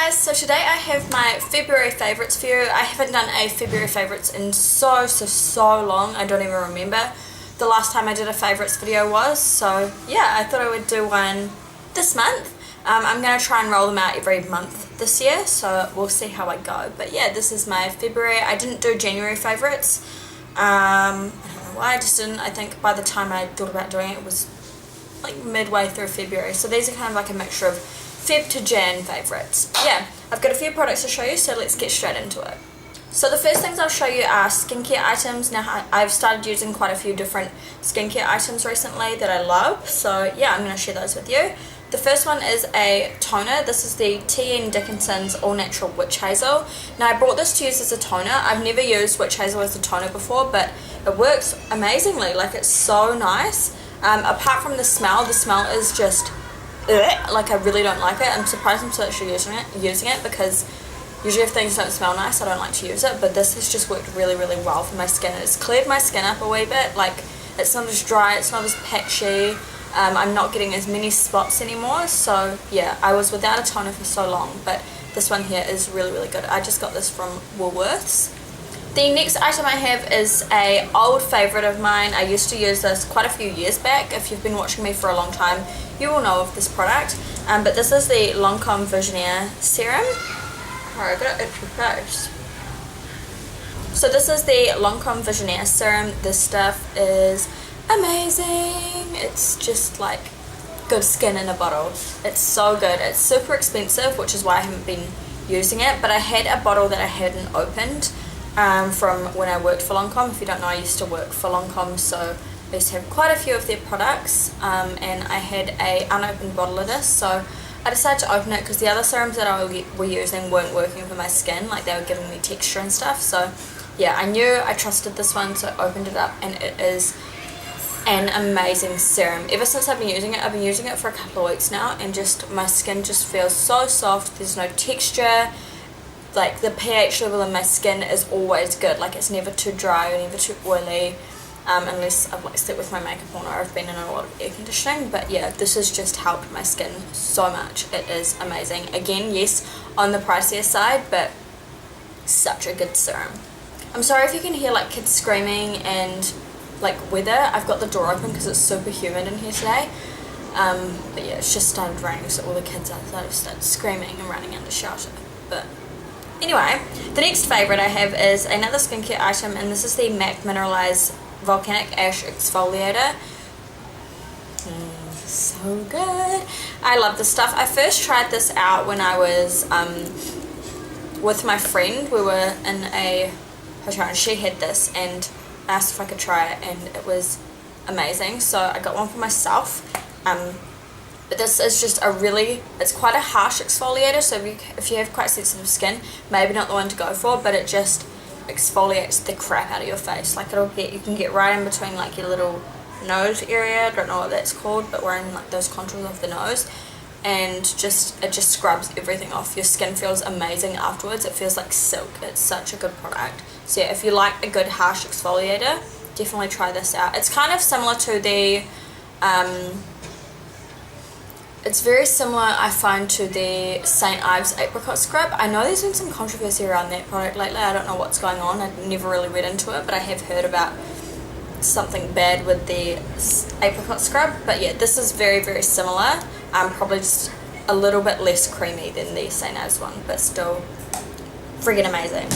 guys, so today I have my February favourites for you. I haven't done a February favourites in so long. I don't even remember the last time I did a favourites video was. So yeah, I thought I would do one this month. I'm going to try and roll them out every month this year, so we'll see how I go. But yeah, this is my February. I didn't do January favourites. I don't know why I just didn't. I think by the time I thought about doing it, it was like midway through February. So these are kind of like a mixture of Feb to Jan favourites. Yeah, I've got a few products to show you, so let's get straight into it. So the first things I'll show you are skincare items. Now I've started using quite a few different skincare items recently that I love, so yeah, I'm going to share those with you. The first one is a toner. This is the T.N. Dickinson's All Natural Witch Hazel. Now I brought this to use as a toner. I've never used witch hazel as a toner before, but it works amazingly. Like, it's so nice. Apart from the smell is just like, I really don't like it. I'm surprised I'm still actually using it because usually if things don't smell nice I don't like to use it, but this has just worked really well for my skin. It's cleared my skin up a wee bit. Like, it's not as dry, it's not as patchy. I'm not getting as many spots anymore. So yeah, I was without a toner for so long, but this one here is really good. I just got this from Woolworths. The next item I have is a old favourite of mine. I used to use this quite a few years back. If you've been watching me for a long time, you will know of this product. But this is the Lancome Visionaire Serum. Alright, I got it itchy face. So this is the Lancome Visionaire Serum. This stuff is amazing. It's just like good skin in a bottle. It's so good. It's super expensive, which is why I haven't been using it. But I had a bottle that I hadn't opened from when I worked for Lancome. If you don't know, I used to work for Lancome, so I used to have quite a few of their products, and I had a unopened bottle of this, so I decided to open it because the other serums that I were using weren't working for my skin. Like, they were giving me texture and stuff. So yeah, I trusted this one, so I opened it up, and it is an amazing serum. Ever since I've been using it for a couple of weeks now, and just my skin just feels so soft. There's no texture. Like, the pH level in my skin is always good. Like, it's never too dry or never too oily, unless I've like slept with my makeup on or I've been in a lot of air conditioning. But yeah, this has just helped my skin so much. It is amazing. Again, yes, on the pricier side, but such a good serum. I'm sorry if you can hear like kids screaming and like weather. I've got the door open because it's super humid in here today. But yeah, it's just started raining, so all the kids outside have started screaming and running under shelter. But anyway, the next favourite I have is another skincare item, and this is the MAC Mineralized Volcanic Ash Exfoliator. So good. I love this stuff. I first tried this out when I was with my friend. We were in a hotel and she had this, and I asked if I could try it, and it was amazing. So I got one for myself. But this is just it's quite a harsh exfoliator, so if you have quite sensitive skin, maybe not the one to go for, but it just exfoliates the crap out of your face. Like, you can get right in between like your little nose area, I don't know what that's called, but we're in like those contours of the nose, and it just scrubs everything off. Your skin feels amazing afterwards. It feels like silk. It's such a good product. So yeah, if you like a good harsh exfoliator, definitely try this out. It's kind of similar to the it's very similar, I find, to the St. Ives Apricot Scrub. I know there's been some controversy around that product lately. I don't know what's going on. I've never really read into it, but I have heard about something bad with the Apricot Scrub. But yeah, this is very similar. Probably just a little bit less creamy than the St. Ives one, but still friggin' amazing.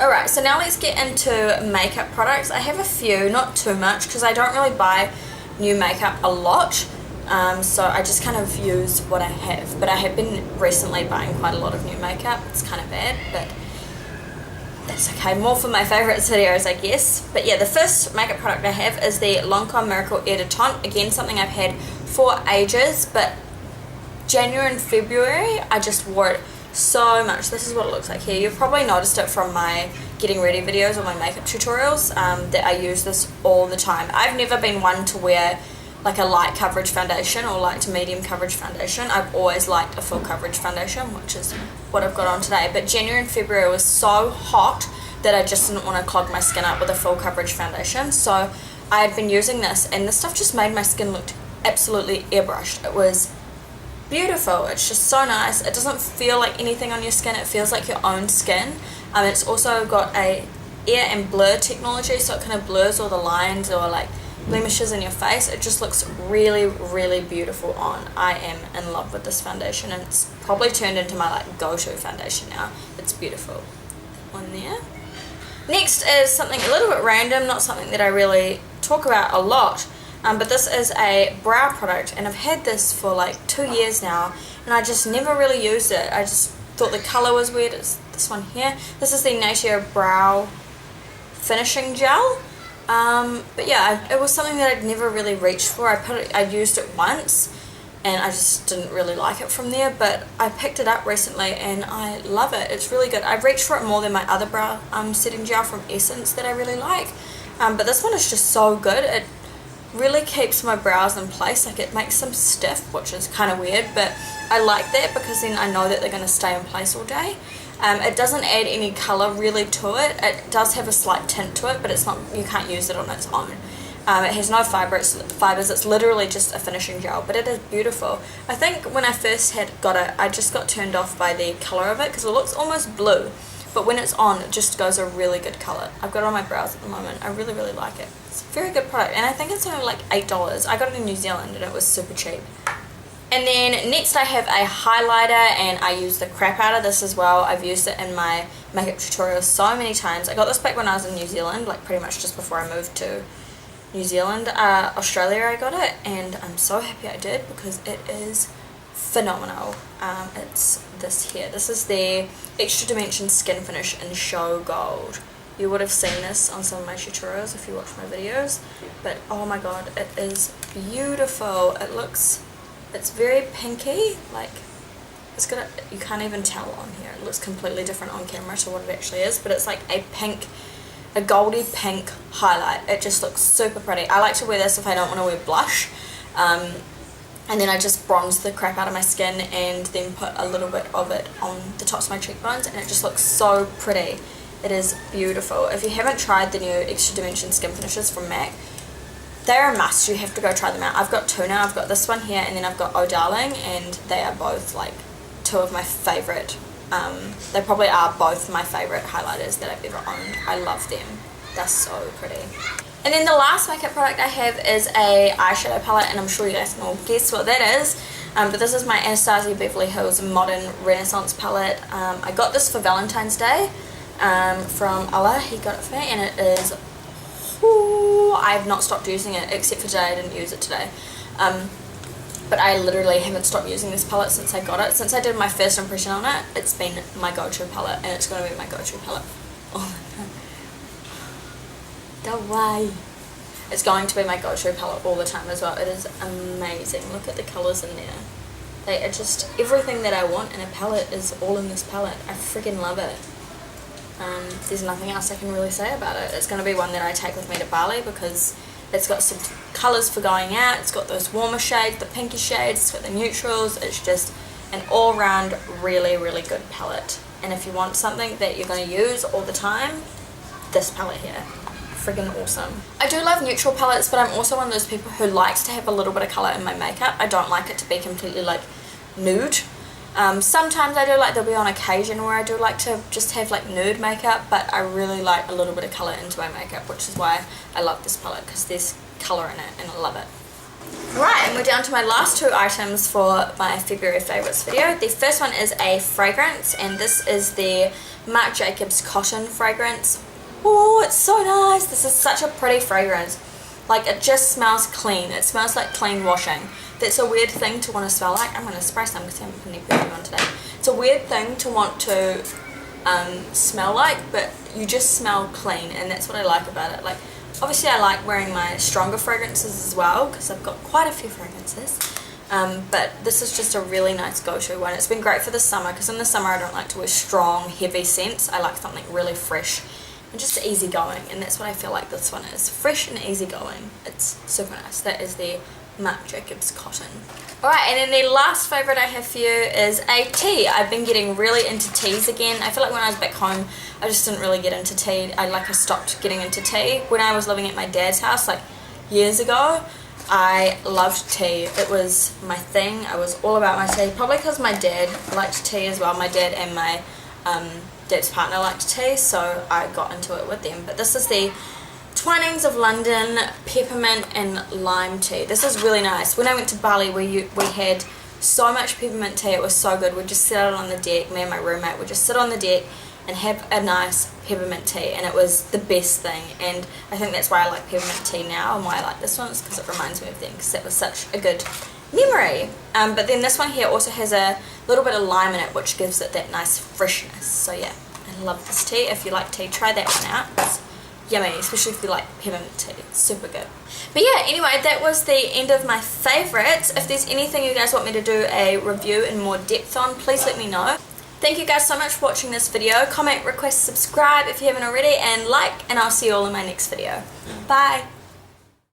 Alright, so now let's get into makeup products. I have a few, not too much, because I don't really buy new makeup a lot. So I just kind of use what I have, but I have been recently buying quite a lot of new makeup. It's kind of bad, but that's okay. More for my favourites videos, I guess. But yeah, the first makeup product I have is the Lancome Miracle Air Détente. Again, something I've had for ages, but January and February I just wore it so much. This is what it looks like here. You've probably noticed it from my getting ready videos or my makeup tutorials, that I use this all the time. I've never been one to wear like a light coverage foundation or light to medium coverage foundation. I've always liked a full coverage foundation, which is what I've got on today. But January and February was so hot that I just didn't want to clog my skin up with a full coverage foundation. So I had been using this, and this stuff just made my skin look absolutely airbrushed. It was beautiful. It's just so nice. It doesn't feel like anything on your skin. It feels like your own skin. It's also got a air and blur technology, so it kind of blurs all the lines or like blemishes in your face. It just looks really, really beautiful on. I am in love with this foundation, and it's probably turned into my like go-to foundation now. It's beautiful. On there. Next is something a little bit random, not something that I really talk about a lot, but this is a brow product, and I've had this for like 2 years now, and I just never really used it. I just thought the colour was weird. It's this one here. This is the Nature Brow Finishing Gel. But yeah, it was something that I'd never really reached for. I used it once and I just didn't really like it from there, but I picked it up recently and I love it. It's really good. I've reached for it more than my other brow setting gel from Essence that I really like, but this one is just so good. It really keeps my brows in place. Like, it makes them stiff, which is kind of weird, but I like that because then I know that they're going to stay in place all day. It doesn't add any colour really to it. It does have a slight tint to it, but it's not, you can't use it on its own. It has no fibers. It's literally just a finishing gel, but it is beautiful. I think when I first got it, I just got turned off by the colour of it because it looks almost blue, but when it's on, it just goes a really good colour. I've got it on my brows at the moment. I really, really like it. It's a very good product, and I think it's only like $8. I got it in New Zealand and it was super cheap. And then next I have a highlighter, and I use the crap out of this as well. I've used it in my makeup tutorials so many times. I got this back when I was in New Zealand, like pretty much just before I moved to New Zealand. Australia I got it, and I'm so happy I did because it is phenomenal. It's this here. This is the Extra Dimension Skin Finish in Show Gold. You would have seen this on some of my tutorials if you watch my videos, but oh my god, it is beautiful. It's very pinky, like you can't even tell on here. It looks completely different on camera to what it actually is, but it's like a goldy pink highlight. It just looks super pretty. I like to wear this if I don't want to wear blush, and then I just bronze the crap out of my skin and then put a little bit of it on the tops of my cheekbones, and it just looks so pretty. It is beautiful. If you haven't tried the new Extra Dimension Skin Finishes from MAC, they're a must. You have to go try them out. I've got two now. I've got this one here, and then I've got Oh Darling, and they are both like two of my favourite. They probably are both my favourite highlighters that I've ever owned. I love them. They're so pretty. And then the last makeup product I have is a eyeshadow palette, and I'm sure you guys can all guess what that is. But this is my Anastasia Beverly Hills Modern Renaissance palette. I got this for Valentine's Day from Allah. He got it for me, and it is... Ooh, I have not stopped using it, except for today. I didn't use it today. But I literally haven't stopped using this palette since I got it. Since I did my first impression on it, it's been my go-to palette, and it's going to be my go-to palette. Oh my god. Go away. It's going to be my go-to palette all the time as well. It is amazing. Look at the colours in there. They are just, everything that I want in a palette is all in this palette. I freaking love it. There's nothing else I can really say about it. It's going to be one that I take with me to Bali because it's got some colours for going out. It's got those warmer shades, the pinky shades, it's got the neutrals. It's just an all-round really, really good palette. And if you want something that you're going to use all the time, this palette here. Friggin' awesome. I do love neutral palettes, but I'm also one of those people who likes to have a little bit of colour in my makeup. I don't like it to be completely like nude. Sometimes I do, like there'll be on occasion where I do like to just have like nude makeup, but I really like a little bit of colour into my makeup, which is why I love this palette, because there's colour in it and I love it. Right, and we're down to my last two items for my February favourites video. The first one is a fragrance, and this is the Marc Jacobs Cotton fragrance. Oh, it's so nice. This is such a pretty fragrance. Like, it just smells clean. It smells like clean washing. That's a weird thing to want to smell like. I'm going to spray some because I haven't put any perfume on today. It's a weird thing to want to smell like, but you just smell clean, and that's what I like about it. Like, obviously I like wearing my stronger fragrances as well because I've got quite a few fragrances. But this is just a really nice go-to one. It's been great for the summer because in the summer I don't like to wear strong, heavy scents. I like something really fresh and just easygoing, and that's what I feel like this one is. Fresh and easygoing. It's super nice. That is the Marc Jacobs Cotton. Alright, and then the last favourite I have for you is a tea. I've been getting really into teas again. I feel like when I was back home I just didn't really get into tea. I stopped getting into tea. When I was living at my dad's house like years ago, I loved tea. It was my thing. I was all about my tea. Probably because my dad liked tea as well. My dad and my dad's partner liked tea, so I got into it with them. But this is the Twinings of London Peppermint and Lime Tea. This is really nice. When I went to Bali, we had so much peppermint tea. It was so good. We'd just sit out on the deck. Me and my roommate would just sit on the deck and have a nice peppermint tea, and it was the best thing. And I think that's why I like peppermint tea now, and why I like this one is because it reminds me of them, because that was such a good memory. But then this one here also has a little bit of lime in it, which gives it that nice freshness. So yeah, I love this tea. If you like tea, try that one out. It's yummy, especially if you like peppermint tea. It's super good. But yeah, anyway, that was the end of my favourites. If there's anything you guys want me to do a review in more depth on, please let me know. Thank you guys so much for watching this video. Comment, request, subscribe if you haven't already, and like, and I'll see you all in my next video. Bye!